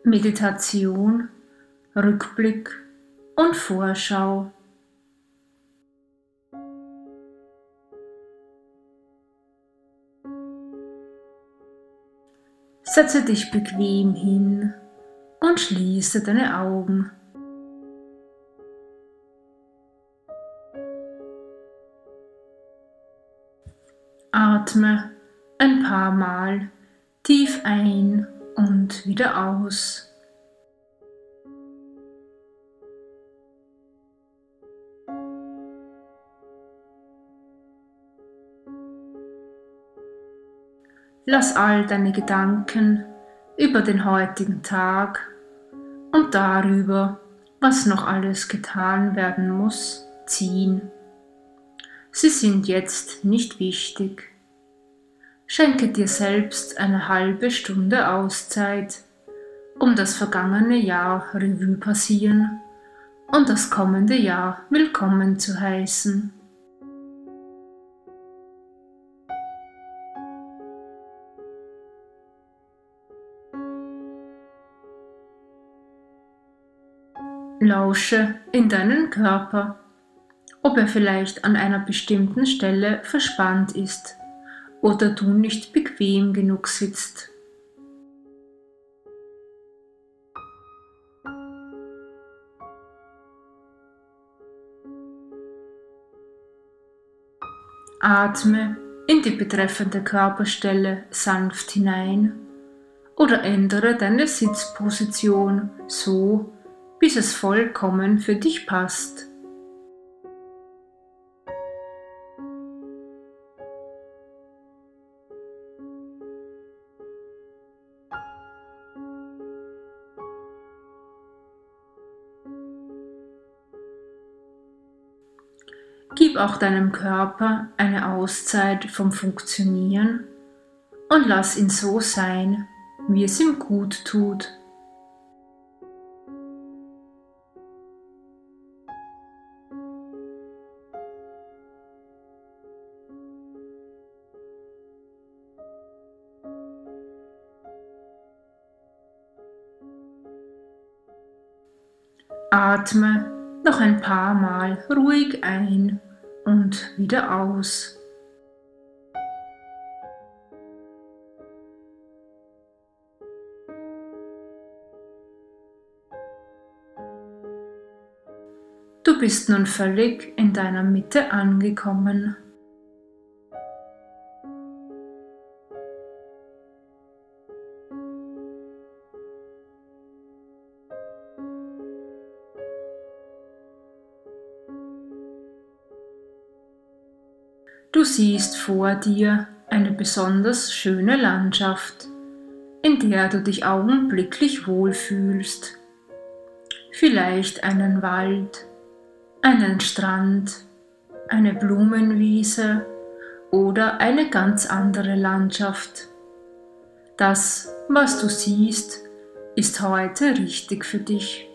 Meditation, Rückblick und Vorschau. Setze dich bequem hin und schließe deine Augen. Atme ein paar Mal tief ein und wieder aus. Lass all deine Gedanken über den heutigen Tag und darüber, was noch alles getan werden muss, ziehen. Sie sind jetzt nicht wichtig. Schenke dir selbst eine halbe Stunde Auszeit, um das vergangene Jahr Revue passieren und das kommende Jahr willkommen zu heißen. Lausche in deinen Körper, ob er vielleicht an einer bestimmten Stelle verspannt ist oder du nicht bequem genug sitzt. Atme in die betreffende Körperstelle sanft hinein oder ändere deine Sitzposition so, bis es vollkommen für dich passt. Gib auch deinem Körper eine Auszeit vom Funktionieren und lass ihn so sein, wie es ihm gut tut. Atme noch ein paar Mal ruhig ein und wieder aus. Du bist nun völlig in deiner Mitte angekommen. Du siehst vor dir eine besonders schöne Landschaft, in der du dich augenblicklich wohlfühlst. Vielleicht einen Wald, einen Strand, eine Blumenwiese oder eine ganz andere Landschaft. Das, was du siehst, ist heute richtig für dich.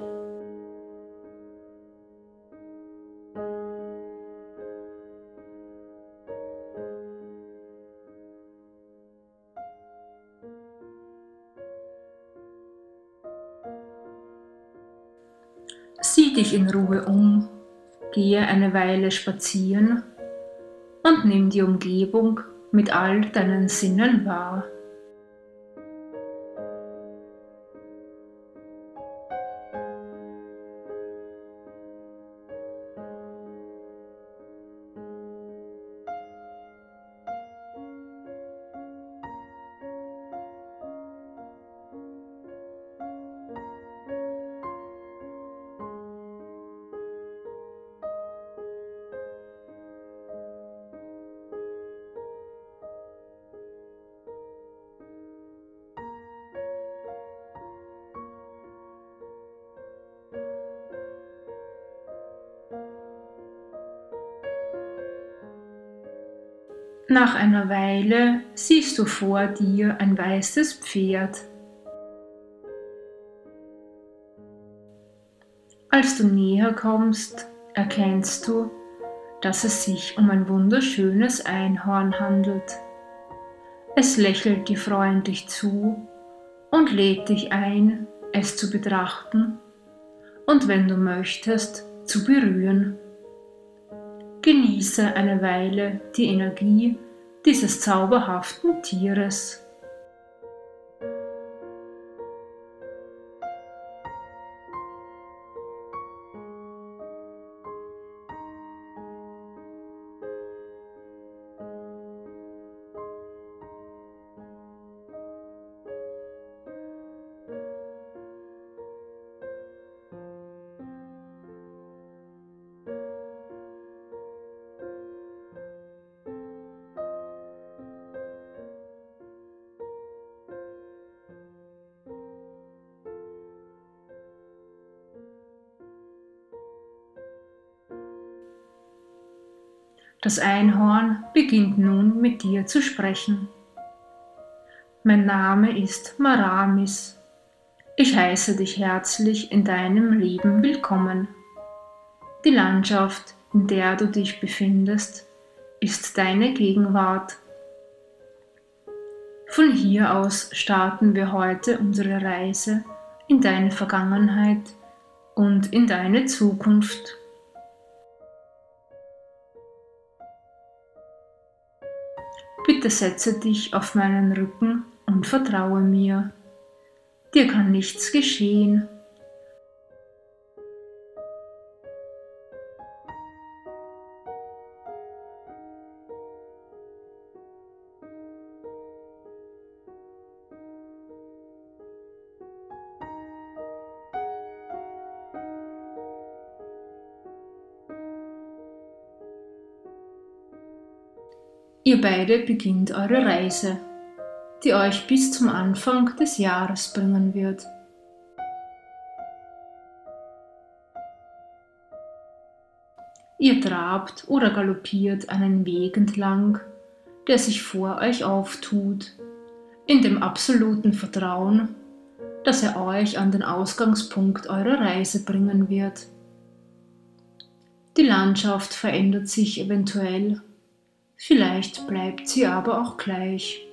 Sieh dich in Ruhe um, gehe eine Weile spazieren und nimm die Umgebung mit all deinen Sinnen wahr. Nach einer Weile siehst du vor dir ein weißes Pferd. Als du näher kommst, erkennst du, dass es sich um ein wunderschönes Einhorn handelt. Es lächelt dir freundlich zu und lädt dich ein, es zu betrachten und wenn du möchtest, zu berühren. Genieße eine Weile die Energie dieses zauberhaften Tieres. Das Einhorn beginnt nun mit dir zu sprechen. Mein Name ist Maramis. Ich heiße dich herzlich in deinem Leben willkommen. Die Landschaft, in der du dich befindest, ist deine Gegenwart. Von hier aus starten wir heute unsere Reise in deine Vergangenheit und in deine Zukunft. Bitte setze dich auf meinen Rücken und vertraue mir. Dir kann nichts geschehen. Ihr beide beginnt eure Reise, die euch bis zum Anfang des Jahres bringen wird. Ihr trabt oder galoppiert einen Weg entlang, der sich vor euch auftut, in dem absoluten Vertrauen, dass er euch an den Ausgangspunkt eurer Reise bringen wird. Die Landschaft verändert sich eventuell, vielleicht bleibt sie aber auch gleich.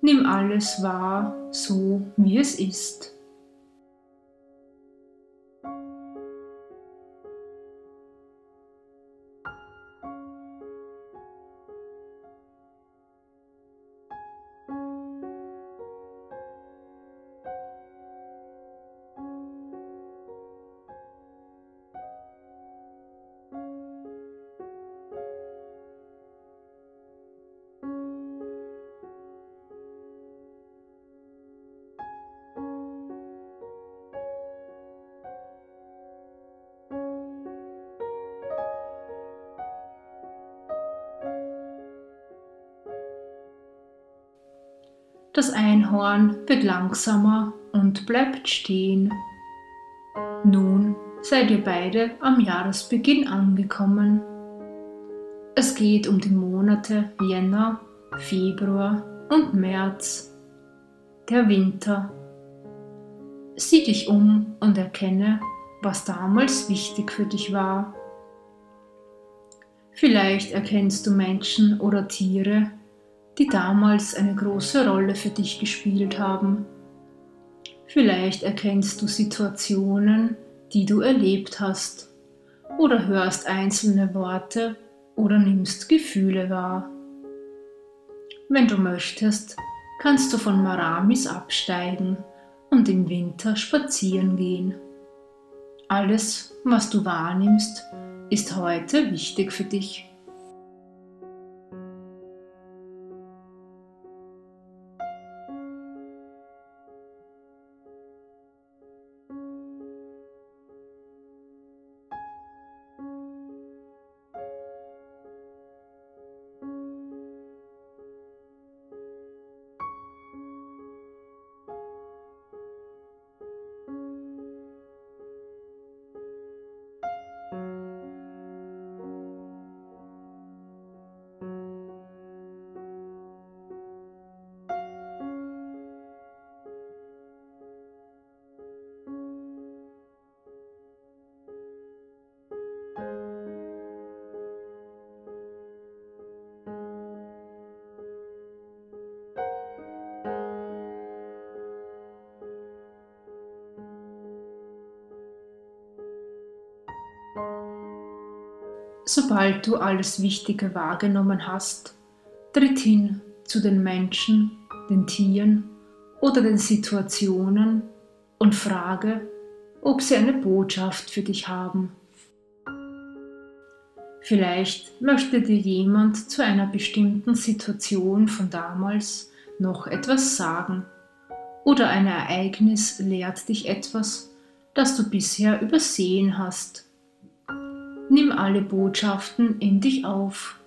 Nimm alles wahr, so wie es ist. Das Einhorn wird langsamer und bleibt stehen. Nun seid ihr beide am Jahresbeginn angekommen. Es geht um die Monate Jänner, Februar und März, der Winter. Sieh dich um und erkenne, was damals wichtig für dich war. Vielleicht erkennst du Menschen oder Tiere, die damals eine große Rolle für dich gespielt haben. Vielleicht erkennst du Situationen, die du erlebt hast, oder hörst einzelne Worte oder nimmst Gefühle wahr. Wenn du möchtest, kannst du von Maramis absteigen und im Winter spazieren gehen. Alles, was du wahrnimmst, ist heute wichtig für dich. Sobald du alles Wichtige wahrgenommen hast, tritt hin zu den Menschen, den Tieren oder den Situationen und frage, ob sie eine Botschaft für dich haben. Vielleicht möchte dir jemand zu einer bestimmten Situation von damals noch etwas sagen oder ein Ereignis lehrt dich etwas, das du bisher übersehen hast. Nimm alle Botschaften in dich auf.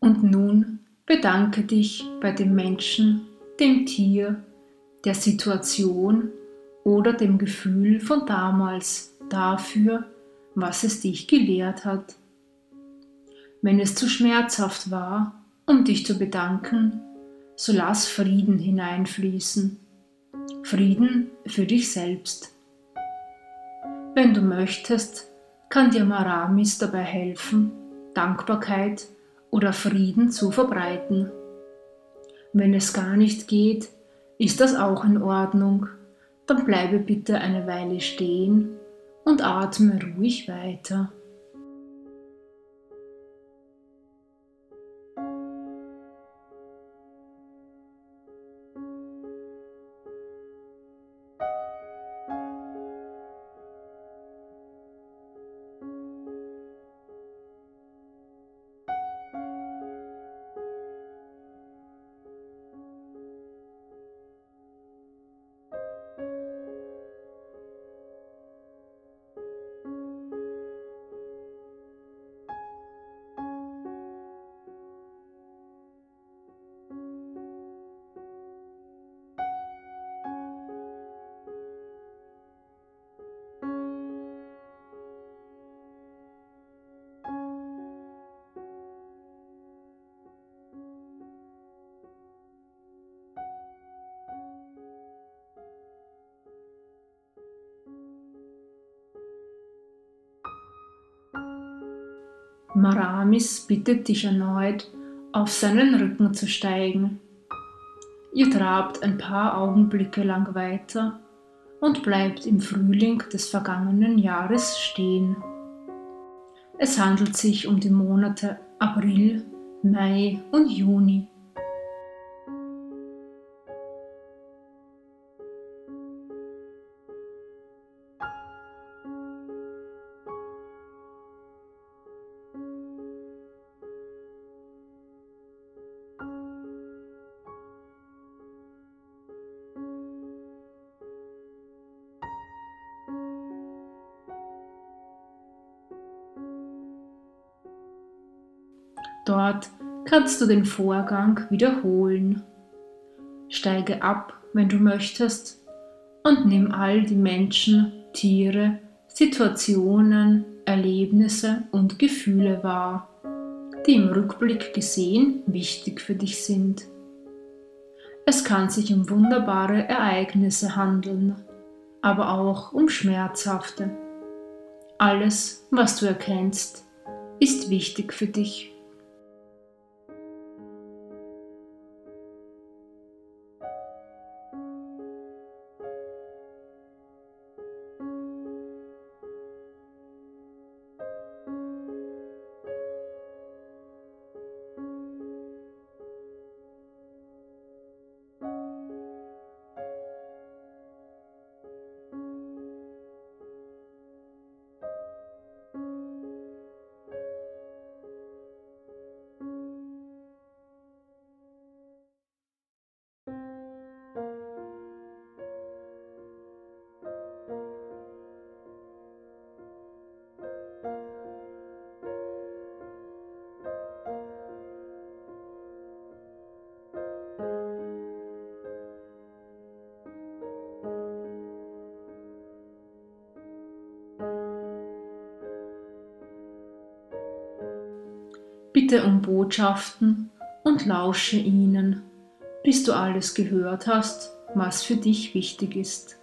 Und nun bedanke dich bei dem Menschen, dem Tier, der Situation oder dem Gefühl von damals dafür, was es dich gelehrt hat. Wenn es zu schmerzhaft war, um dich zu bedanken, so lass Frieden hineinfließen. Frieden für dich selbst. Wenn du möchtest, kann dir Maramis dabei helfen, Dankbarkeit oder Frieden zu verbreiten. Wenn es gar nicht geht, ist das auch in Ordnung. Dann bleibe bitte eine Weile stehen und atme ruhig weiter. Maramis bittet dich erneut, auf seinen Rücken zu steigen. Ihr trabt ein paar Augenblicke lang weiter und bleibt im Frühling des vergangenen Jahres stehen. Es handelt sich um die Monate April, Mai und Juni. Dort kannst du den Vorgang wiederholen. Steige ab, wenn du möchtest, und nimm all die Menschen, Tiere, Situationen, Erlebnisse und Gefühle wahr, die im Rückblick gesehen wichtig für dich sind. Es kann sich um wunderbare Ereignisse handeln, aber auch um schmerzhafte. Alles, was du erkennst, ist wichtig für dich. Bitte um Botschaften und lausche ihnen, bis du alles gehört hast, was für dich wichtig ist.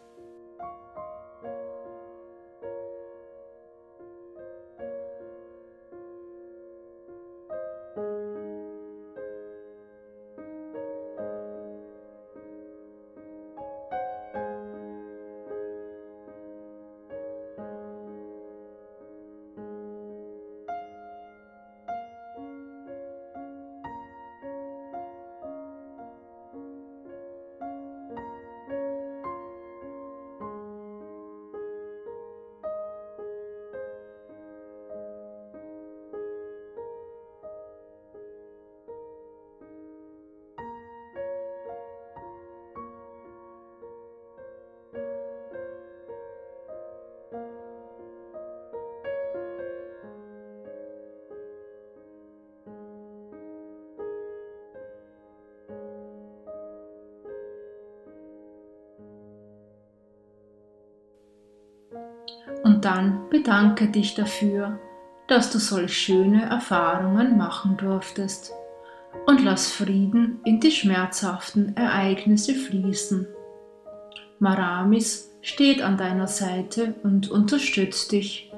Und dann bedanke dich dafür, dass du solch schöne Erfahrungen machen durftest und lass Frieden in die schmerzhaften Ereignisse fließen. Maramis steht an deiner Seite und unterstützt dich.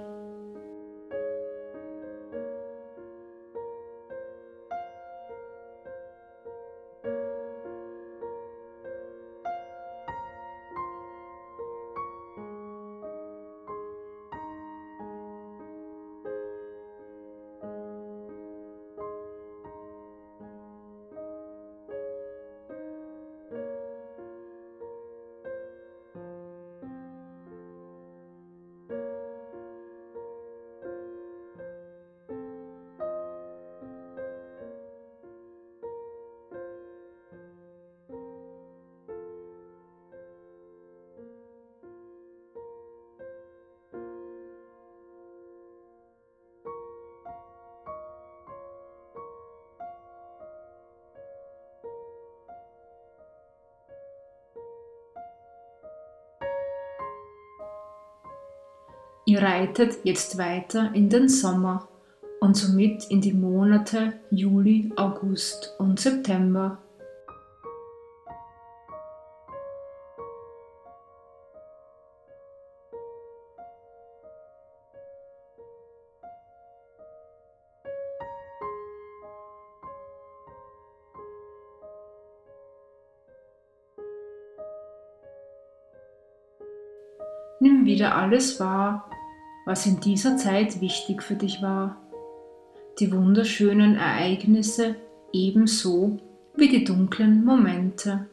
Ihr reitet jetzt weiter in den Sommer und somit in die Monate Juli, August und September. Nimm wieder alles wahr, was in dieser Zeit wichtig für dich war. Die wunderschönen Ereignisse ebenso wie die dunklen Momente.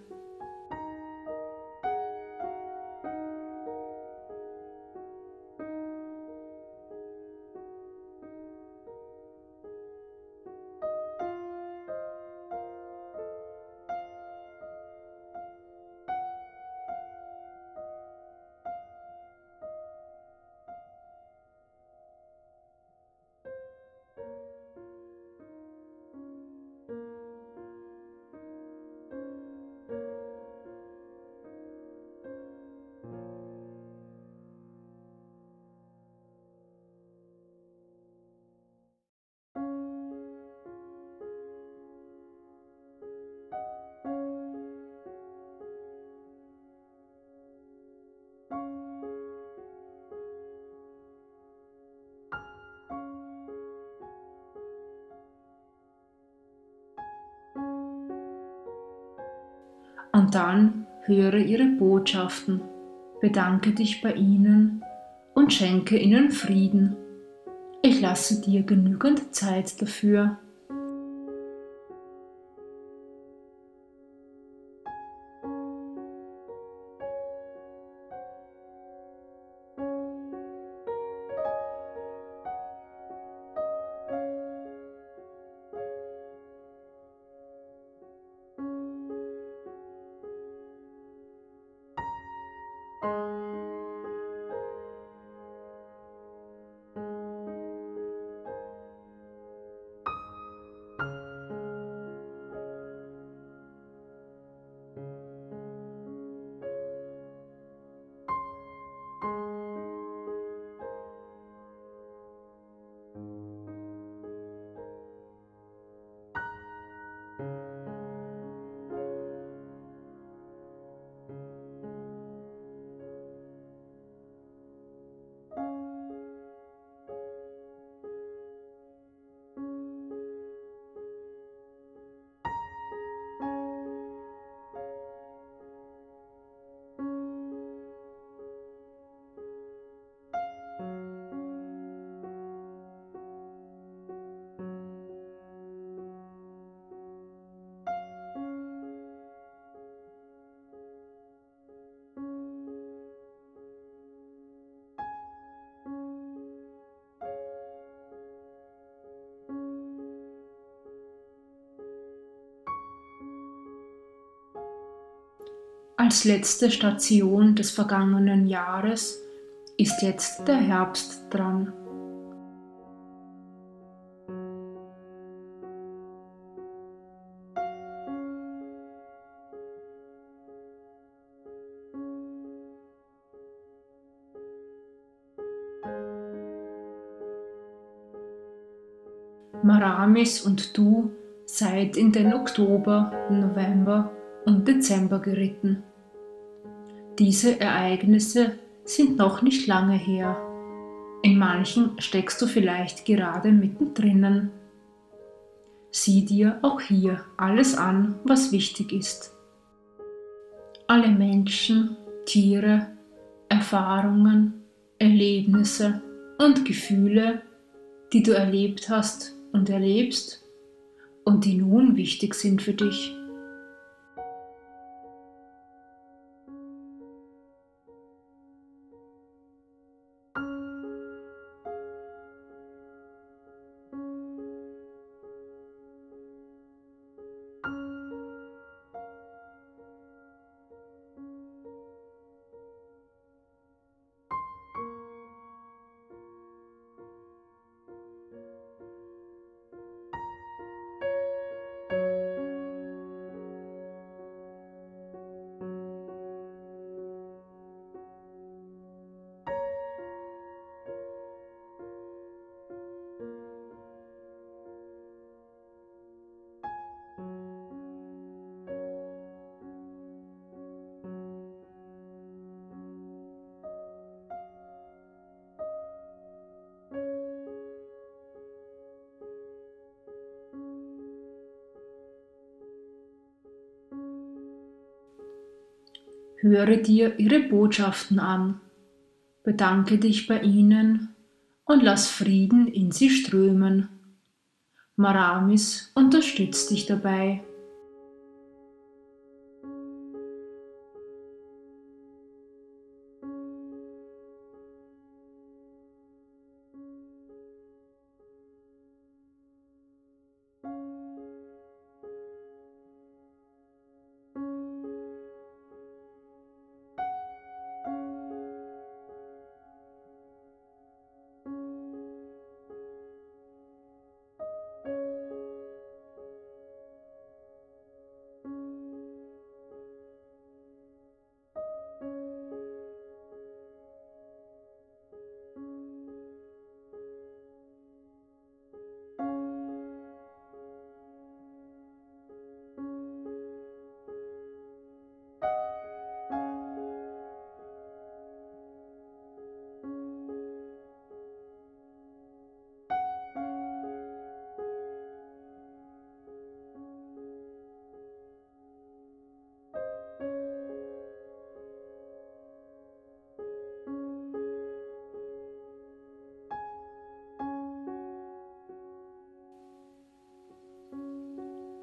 Und dann höre ihre Botschaften, bedanke dich bei ihnen und schenke ihnen Frieden. Ich lasse dir genügend Zeit dafür. Als letzte Station des vergangenen Jahres ist jetzt der Herbst dran. Maramis und du seid in den Oktober, November und Dezember geritten. Diese Ereignisse sind noch nicht lange her. In manchen steckst du vielleicht gerade mittendrin. Sieh dir auch hier alles an, was wichtig ist. Alle Menschen, Tiere, Erfahrungen, Erlebnisse und Gefühle, die du erlebt hast und erlebst und die nun wichtig sind für dich. Höre dir ihre Botschaften an, bedanke dich bei ihnen und lass Frieden in sie strömen. Maramis unterstützt dich dabei.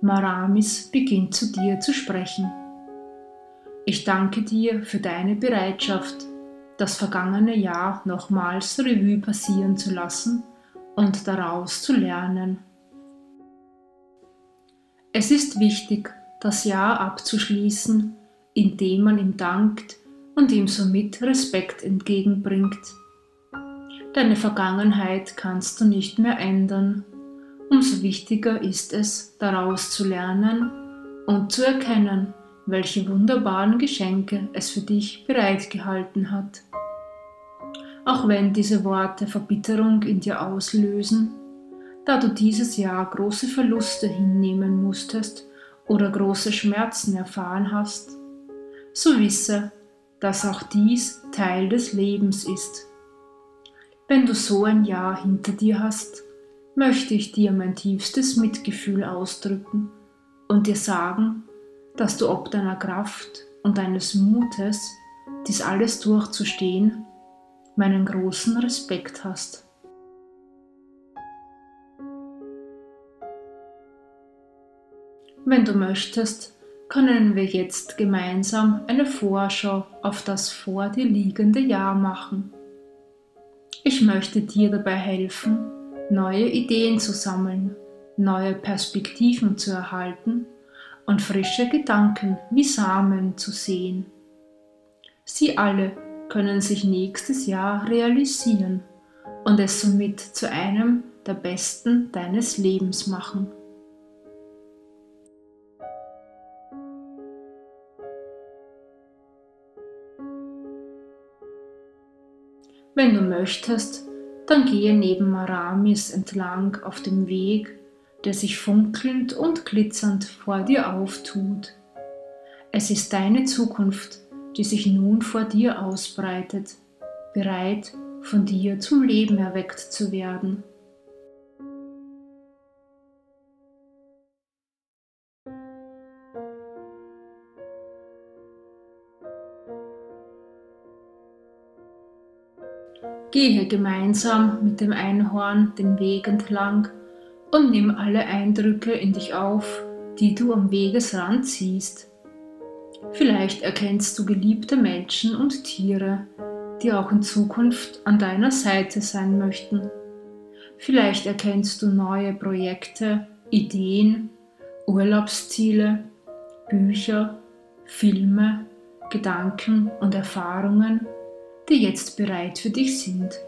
Maramis beginnt zu dir zu sprechen. Ich danke dir für deine Bereitschaft, das vergangene Jahr nochmals Revue passieren zu lassen und daraus zu lernen. Es ist wichtig, das Jahr abzuschließen, indem man ihm dankt und ihm somit Respekt entgegenbringt. Deine Vergangenheit kannst du nicht mehr ändern. Umso wichtiger ist es, daraus zu lernen und zu erkennen, welche wunderbaren Geschenke es für dich bereitgehalten hat. Auch wenn diese Worte Verbitterung in dir auslösen, da du dieses Jahr große Verluste hinnehmen musstest oder große Schmerzen erfahren hast, so wisse, dass auch dies Teil des Lebens ist. Wenn du so ein Jahr hinter dir hast, möchte ich dir mein tiefstes Mitgefühl ausdrücken und dir sagen, dass du ob deiner Kraft und deines Mutes, dies alles durchzustehen, meinen großen Respekt hast. Wenn du möchtest, können wir jetzt gemeinsam eine Vorschau auf das vor dir liegende Jahr machen. Ich möchte dir dabei helfen, neue Ideen zu sammeln, neue Perspektiven zu erhalten und frische Gedanken wie Samen zu sehen. Sie alle können sich nächstes Jahr realisieren und es somit zu einem der besten deines Lebens machen. Wenn du möchtest, dann gehe neben Maramis entlang auf dem Weg, der sich funkelnd und glitzernd vor dir auftut. Es ist deine Zukunft, die sich nun vor dir ausbreitet, bereit, von dir zum Leben erweckt zu werden. Gehe gemeinsam mit dem Einhorn den Weg entlang und nimm alle Eindrücke in dich auf, die du am Wegesrand siehst. Vielleicht erkennst du geliebte Menschen und Tiere, die auch in Zukunft an deiner Seite sein möchten. Vielleicht erkennst du neue Projekte, Ideen, Urlaubsziele, Bücher, Filme, Gedanken und Erfahrungen, die jetzt bereit für dich sind.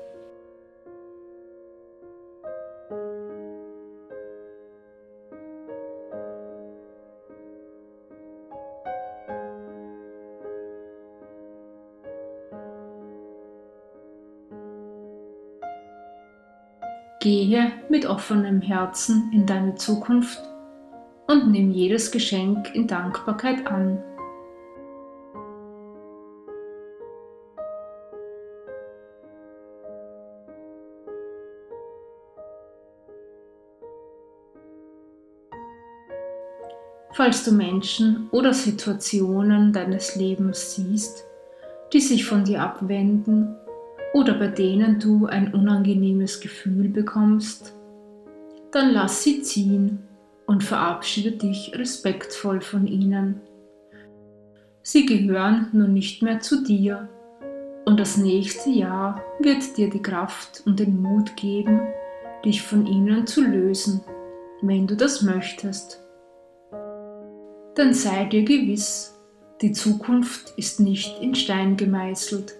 Gehe mit offenem Herzen in deine Zukunft und nimm jedes Geschenk in Dankbarkeit an. Falls du Menschen oder Situationen deines Lebens siehst, die sich von dir abwenden oder bei denen du ein unangenehmes Gefühl bekommst, dann lass sie ziehen und verabschiede dich respektvoll von ihnen. Sie gehören nun nicht mehr zu dir und das nächste Jahr wird dir die Kraft und den Mut geben, dich von ihnen zu lösen, wenn du das möchtest. Denn sei dir gewiss, die Zukunft ist nicht in Stein gemeißelt,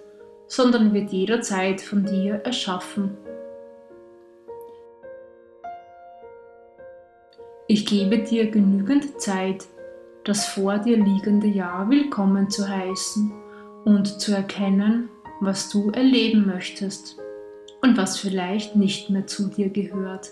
sondern wird jederzeit von dir erschaffen. Ich gebe dir genügend Zeit, das vor dir liegende Jahr willkommen zu heißen und zu erkennen, was du erleben möchtest und was vielleicht nicht mehr zu dir gehört.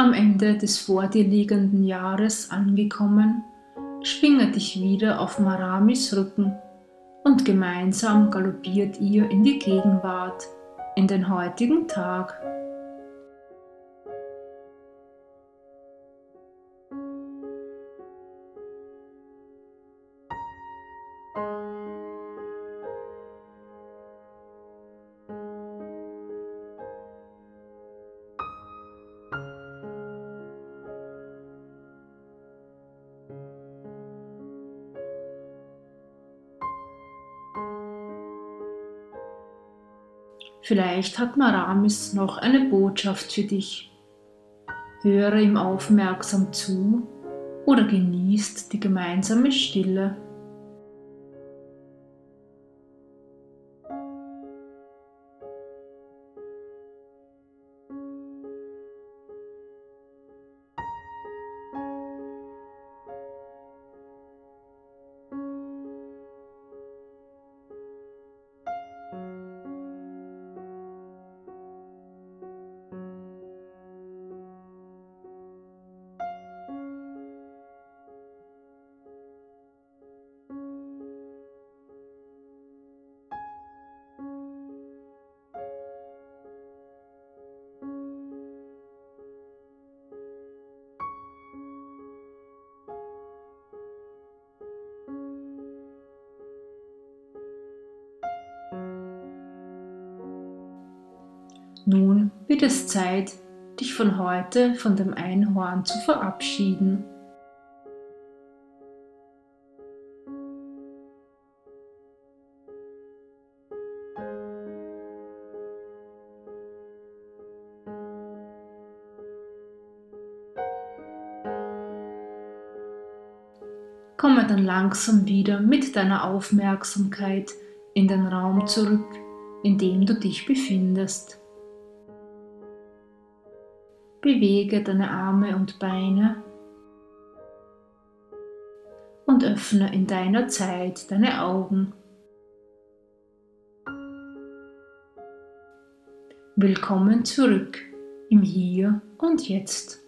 Am Ende des vor dir liegenden Jahres angekommen, schwinget dich wieder auf Maramis Rücken und gemeinsam galoppiert ihr in die Gegenwart, in den heutigen Tag. Vielleicht hat Maramis noch eine Botschaft für dich. Höre ihm aufmerksam zu oder genießt die gemeinsame Stille. Nun wird es Zeit, dich von heute von dem Einhorn zu verabschieden. Komme dann langsam wieder mit deiner Aufmerksamkeit in den Raum zurück, in dem du dich befindest. Bewege deine Arme und Beine und öffne in deiner Zeit deine Augen. Willkommen zurück im Hier und Jetzt.